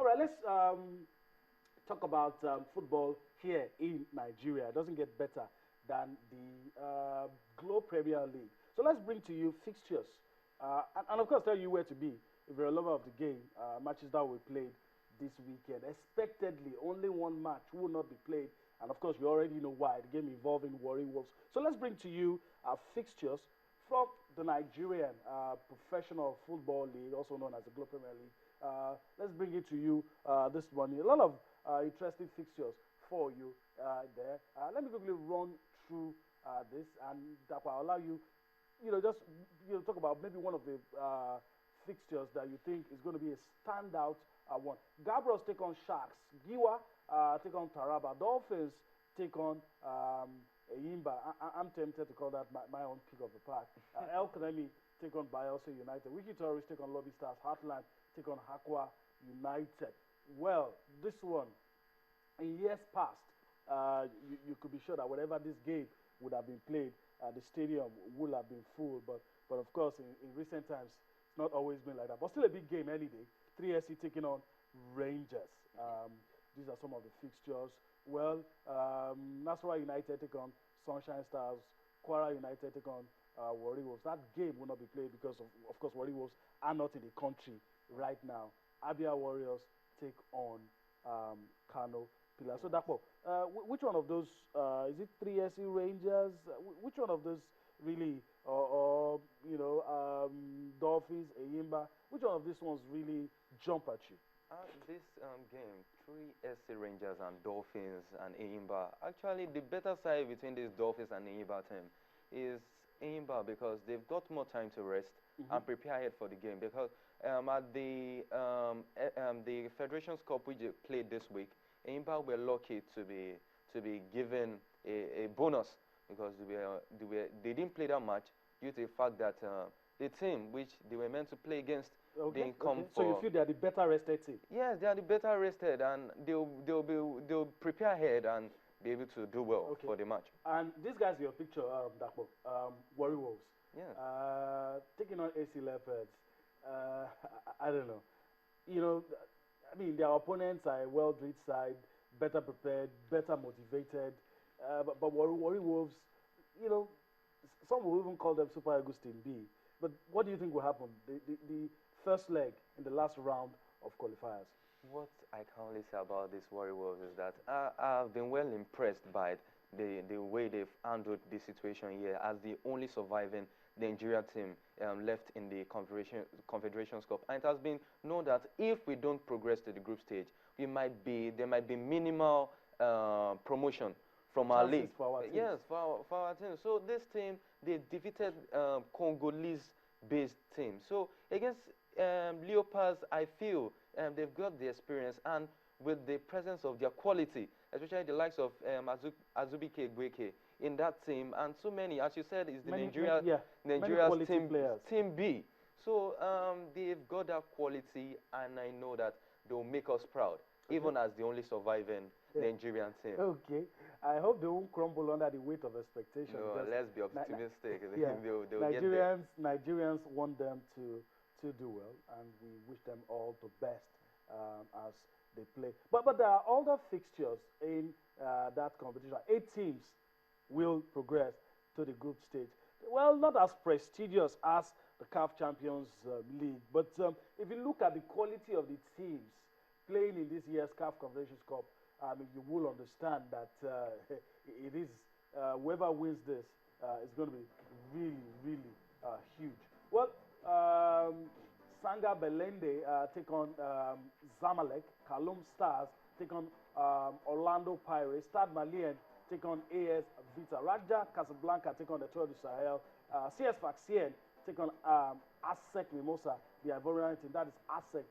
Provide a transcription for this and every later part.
right, let's talk about football here in Nigeria. It doesn't get better than the Globe Premier League. So let's bring to you fixtures, and of course tell you where to be if you're a lover of the game. Matches that we played this weekend. Expectedly, only one match will not be played, and of course you already know why. The game involving Warri Wolves. So let's bring to you fixtures from the Nigerian Professional Football League, also known as the Globe Premier League. Let's bring it to you this morning. A lot of interesting fixtures for you there. Let me quickly run through this, and that will allow you, just talk about maybe one of the fixtures that you think is going to be a standout one. Gabriels take on Sharks. Giwa take on Taraba. Dolphins take on Eyimba. I'm tempted to call that my own pick of the pack. El Kanemi take on Bayelsa United. Wiki Tourists take on Lobby Stars. Heartland take on Hakwa United. Well, this one, in years past, you could be sure that whenever this game would have been played, the stadium would have been full. But of course, in recent times, it's not always been like that. But still a big game any day. 3SC taking on Rangers. These are some of the fixtures. Well, Nasarawa United take on Sunshine Stars. Kwara United take on Warri Wolves. That game will not be played because, of course, Warri Wolves are not in the country right now. Abia Warriors take on Kano Pillar. So, Dapo, which one of those, is it 3SC Rangers? Which one of those really, or Dolphins, Eyimba, which one of these ones really jump at you? This game, 3SC Rangers and Dolphins and Eyimba, actually the better side between these Dolphins and Eyimba team is Eyimba because they've got more time to rest and prepare ahead for the game. Because at the Federations Cup which they played this week, Eyimba were lucky to be given a bonus because they didn't play that much due to the fact that the team which they were meant to play against didn't come for. So you feel they are the better rested team? Yes, they are the better rested, and they'll prepare ahead and be able to do well for the match. And this guy's your picture, Dapo, Warri Wolves. Yeah. Taking on AC Leopards. I don't know. I mean, their opponents are a well-drilled side, better prepared, better motivated. But Warri Wolves, some will even call them Super Eagles Team B. But what do you think will happen? The first leg in the last round of qualifiers. What I can only say about this Warri Wolves is that I've been well impressed by the way they've handled the situation here as the only surviving Nigerian team left in the Confederations Cup. And it has been known that if we don't progress to the group stage, there might be minimal promotion from our league. For our team. Yes, for our team. So this team, they defeated Congolese-based team. So against Leopards, I feel they've got the experience, and with the presence of their quality, especially the likes of Azubike Gweke in that team, and so many, as you said, is the Nigeria's team B. So they've got that quality, and I know that they'll make us proud, even as the only surviving Nigerian team. Okay. I hope they won't crumble under the weight of expectation. No, let's be optimistic. They'll Nigerians want them to do well, and we wish them all the best as they play. But there are other fixtures in that competition. 8 teams will progress to the group stage. Well, not as prestigious as the CAF Champions League, but if you look at the quality of the teams playing in this year's CAF Confederations Cup, I mean, you will understand that it is whoever wins this is going to be really, really huge. Well, Sanga Belende take on Zamalek. Kalum Stars take on Orlando Pirates. Stade Malien take on AS Vita. Raja Casablanca take on the Etoile du Sahel. CS Sfaxien take on ASEC Mimosa, the Ivorian team. That is ASEC,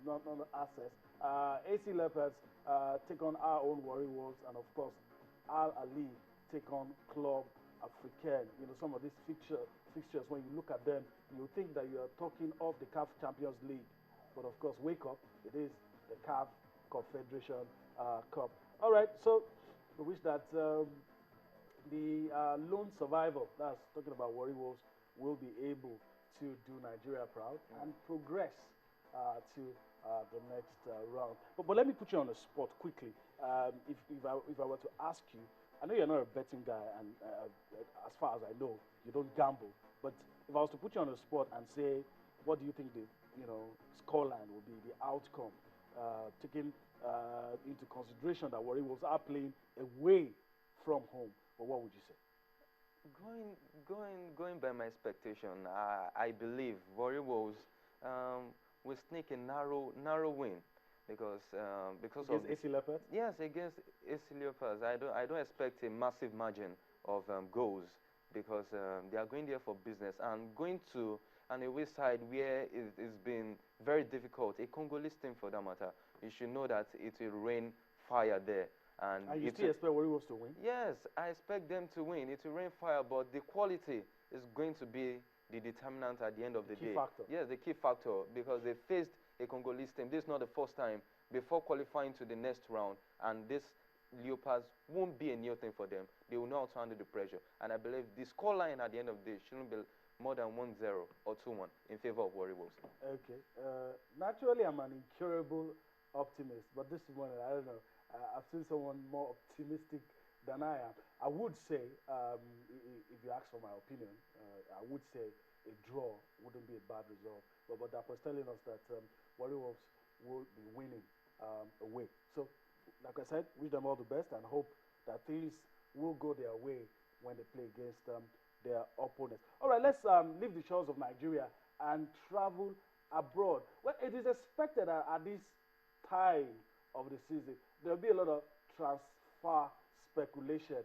not ASEC. AC Leopards take on our own Warri Wolves, and of course, Al Ali take on Club Africain. Some of these fixtures, when you look at them, you think that you are talking of the CAF Champions League. But of course, wake up, it is the CAF Confederation Cup. All right, so we wish that the lone survivor, that's talking about Warri Wolves, will be able to do Nigeria proud and progress to the next round. But let me put you on the spot quickly. If I were to ask you, I know you're not a betting guy, and as far as I know, you don't gamble. But if I was to put you on the spot and say, what do you think the scoreline will be, the outcome, taking into consideration that Warri Wolves are playing away from home, but what would you say? Going, going by my expectation, I believe Warri Wolves will sneak a narrow win because of Against AC Leopards? yes, against AC Leopards. I don't expect a massive margin of goals because they are going there for business and going to an away side where it's been very difficult. A Congolese team, for that matter, you should know that it will rain fire there, and And you it still expect Warri Wolves to win? yes, I expect them to win. It will rain fire, but the quality is going to be the determinant at the end of the Key day. factor. Yes, the key factor because they faced a Congolese team. This is not the first time before qualifying to the next round, and this Leopards won't be a new thing for them. They will know how to handle the pressure, and I believe the scoreline at the end of the day shouldn't be more than 1-0 or 2-1 in favor of Warri Wolves. Okay. Naturally, I'm an incurable optimist, but this morning, I don't know. I've seen someone more optimistic than I am. I would say, if you ask for my opinion, I would say a draw wouldn't be a bad result. But that was telling us that Warrior Wolves will be winning away. So, like I said, wish them all the best and hope that things will go their way when they play against their opponents. All right, let's leave the shores of Nigeria and travel abroad. Well, it is expected that at this time of the season, there'll be a lot of transfer speculation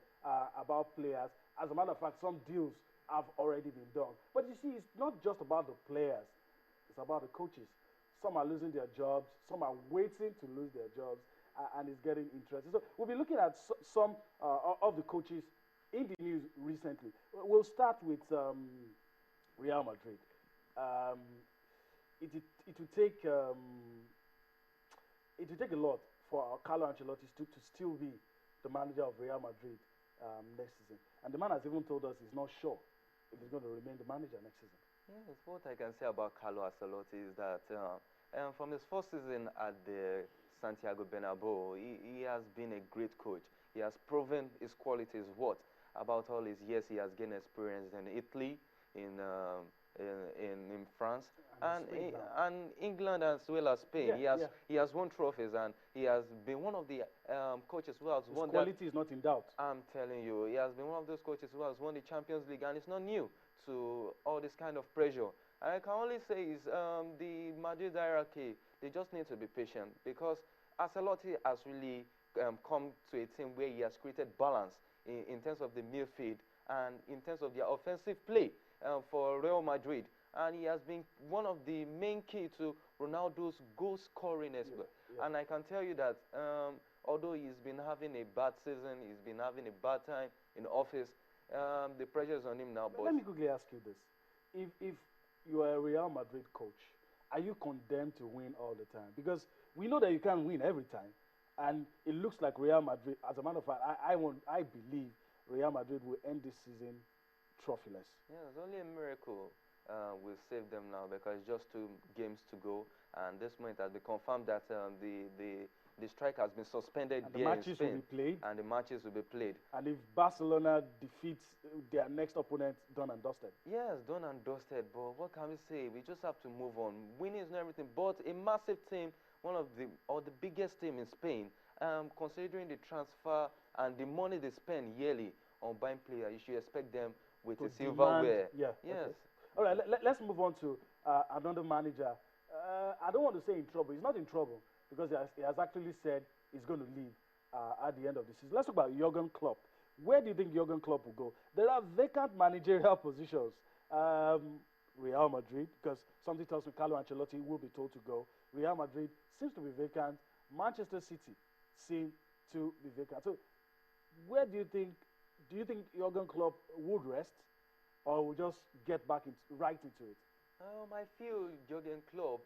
about players. As a matter of fact, some deals have already been done. But you see, it's not just about the players, it's about the coaches. Some are losing their jobs, some are waiting to lose their jobs, and it's getting interesting. So we'll be looking at some of the coaches in the news recently. We'll start with Real Madrid. Um, it will take it will take a lot for Carlo Ancelotti to still be the manager of Real Madrid next season. And the man has even told us he's not sure if he's going to remain the manager next season. Yes, what I can say about Carlo Ancelotti is that from his first season at the Santiago Bernabeu, he has been a great coach. He has proven his qualities. What about all his years he has gained experience in Italy, in in France, And and Spain now. and England as well as Spain. Yeah, yeah. He has won trophies, and he has been one of the coaches who has His won that. quality is not in doubt. I'm telling you, he has been one of those coaches who has won the Champions League, and it's not new to all this kind of pressure. And I can only say is the Madrid hierarchy, they just need to be patient because Ancelotti has really come to a team where he has created balance in terms of the midfield and in terms of their offensive play for Real Madrid. And he has been one of the main key to Ronaldo's goal scoring as well. Yeah. And I can tell you that although he's been having a bad season, he's been having a bad time in office, the pressure is on him now. But Let me quickly ask you this: if you are a Real Madrid coach, are you condemned to win all the time? Because we know that you can't win every time, and it looks like Real Madrid. As a matter of fact, I believe Real Madrid will end this season trophyless. yeah, it's only a miracle will save them now because just 2 games to go, and this moment has been confirmed that the strike has been suspended And the here in matches will Spain, be played. and the matches will be played. And if Barcelona defeats their next opponent, done and dusted. Yes, done and dusted, but what can we say? We just have to move on. Winning is not everything, but a massive team, one of the biggest team in Spain, considering the transfer and the money they spend yearly on buying players, you should expect them with To a demand- silverware. Yeah. Yes. Okay. All right. Let's move on to another manager. I don't want to say in trouble. He's not in trouble because he has actually said he's going to leave at the end of the season. Let's talk about Jurgen Klopp. Where do you think Jurgen Klopp will go? There are vacant managerial positions. Real Madrid, because something tells me Carlo Ancelotti will be told to go. Real Madrid seems to be vacant. Manchester City seem to be vacant. So, where do you think? Do you think Jurgen Klopp would rest, or will just get back right into it? I feel Jurgen Klopp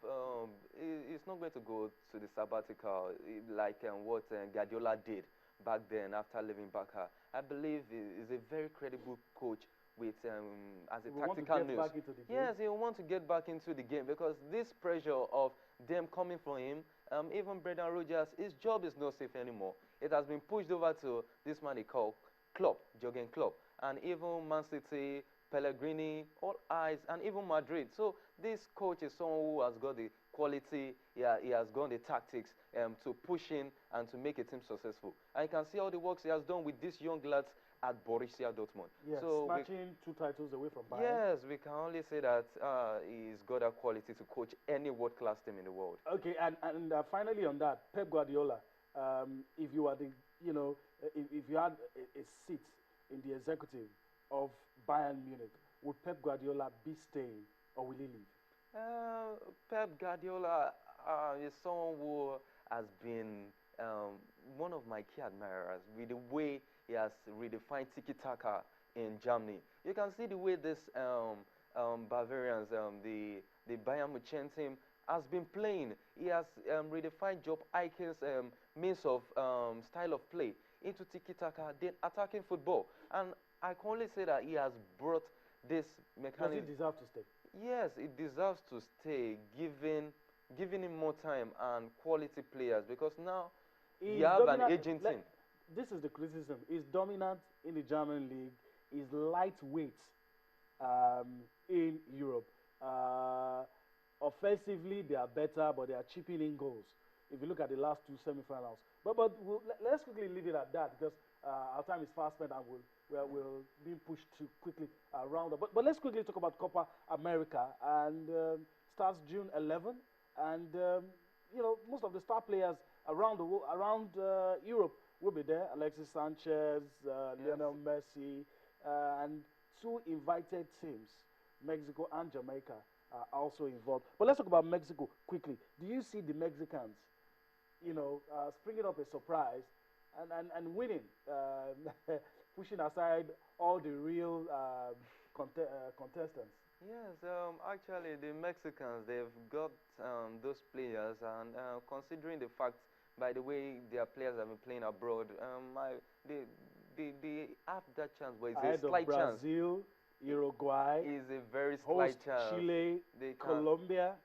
is not going to go to the sabbatical like what Guardiola did back then after leaving Barca. I believe he is a very credible coach with as a We want to tactical get news. back into the game. Yes, he want to get back into the game because this pressure of them coming from him. Even Brendan Rodgers, his job is not safe anymore. It has been pushed over to this man they call Klopp, Jurgen Klopp, and even Man City, Pellegrini, all eyes, and even Madrid. So this coach is someone who has got the quality, he has got the tactics to push in and to make a team successful. And you can see all the works he has done with these young lads at Borussia Dortmund. Yes, So snatching 2 titles away from Bayern. yes, we can only say that he's got a quality to coach any world-class team in the world. Okay, and finally on that, Pep Guardiola, if you are the, you know, if you had a seat in the executive of Bayern Munich, would Pep Guardiola be staying or will he leave? Pep Guardiola is someone who has been one of my key admirers with the way he has redefined tiki-taka in Germany. You can see the way this Bavarians, the Bayern Munich team, has been playing. He has redefined Job Aikens' means of style of play into tiki-taka, then attacking football. And I can only say that he has brought this Does mechanism. he deserve to stay? Yes, it deserves to stay, giving him more time and quality players because now He's you have an dominant. aging team. This is the criticism. He's dominant in the German league. He's lightweight in Europe. Offensively, they are better, but they are chipping in goals. If you look at the last two semifinals, but let's quickly leave it at that because our time is fast spent and we'll be pushed too quickly around. But let's quickly talk about Copa America and starts June 11, and you know most of the star players around the around Europe will be there. Alexis Sanchez, Lionel Messi, and two invited teams, Mexico and Jamaica, are also involved. But let's talk about Mexico quickly. Do you see the Mexicans, you know, springing up a surprise and winning, pushing aside all the real contestants? Yes, actually, the Mexicans, they've got those players, and considering the fact, by the way, their players have been playing abroad, they have that chance, but it's Ahead a of slight chance. Brazil, Uruguay, It's a very host slight chance. Chile, They can, Colombia.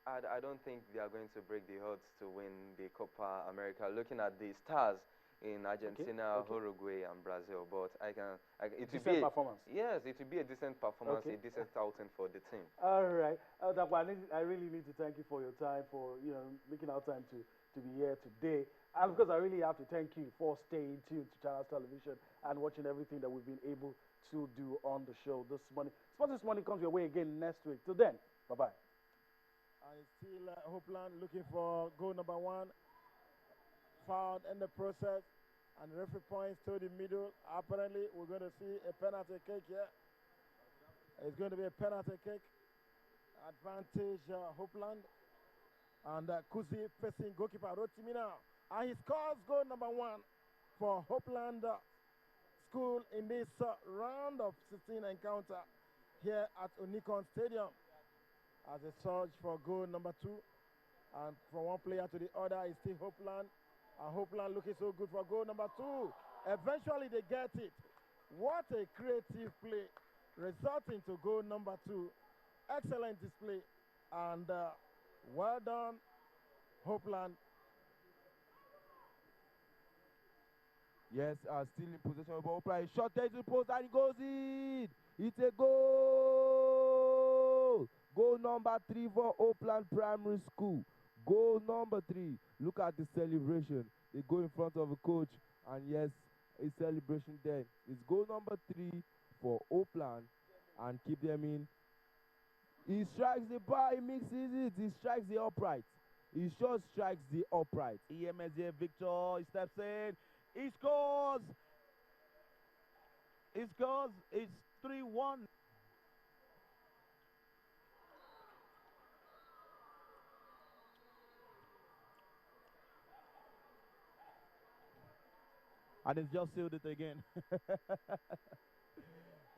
I don't think they are going to break the odds to win the Copa America. Looking at the stars in Argentina, okay. Uruguay, and Brazil, but it will Decent be performance. yes, it will be a decent performance, Okay. a decent outing for the team. All right. I really need to thank you for your time, for you know making our time to be here today. And of course, I really have to thank you for staying tuned to Channels Television and watching everything that we've been able to do on the show this morning. Sports This Morning comes your way again next week. Till then, bye-bye. I still Hopeland looking for goal number one. Fouled in the process. And the referee points to the middle. Apparently, we're going to see a penalty kick here. It's going to be a penalty kick. Advantage Hopeland. And Kuzi facing goalkeeper Rotimi now. And he scores goal number one for Hopeland School in this round of 16 encounter here at Unicon Stadium. As a search for goal number two. And from one player to the other is still Hopeland. And Hopeland looking so good for goal number two. Eventually they get it. What a creative play resulting to goal number two. Excellent display. And well done, Hopeland. Yes, still in possession of Hopeland. Shot there to the post and it goes in. It's a goal. Goal number 3 for Hopeland Primary School. Goal number 3. Look at the celebration. They go in front of the coach, and yes, a celebration there. It's goal number 3 for Hopeland, and keep them in. He strikes the bar, he mixes it, he strikes the upright. He sure strikes the upright. EMSA Victor, he steps in, he scores! He scores, it's 3-1. And it's just sealed it again.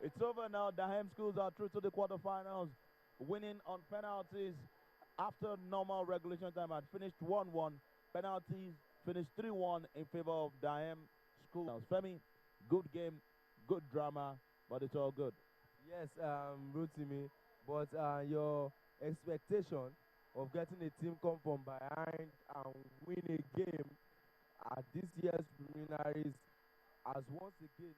It's over now. Dahem Schools are through to the quarterfinals, winning on penalties after normal regulation time had finished 1-1. Penalties finished 3-1 in favor of Dahem Schools. Femi, good game, good drama, but it's all good. Yes, Rotimi, but your expectation of getting a team come from behind and win a game at this year's preliminaries, as once again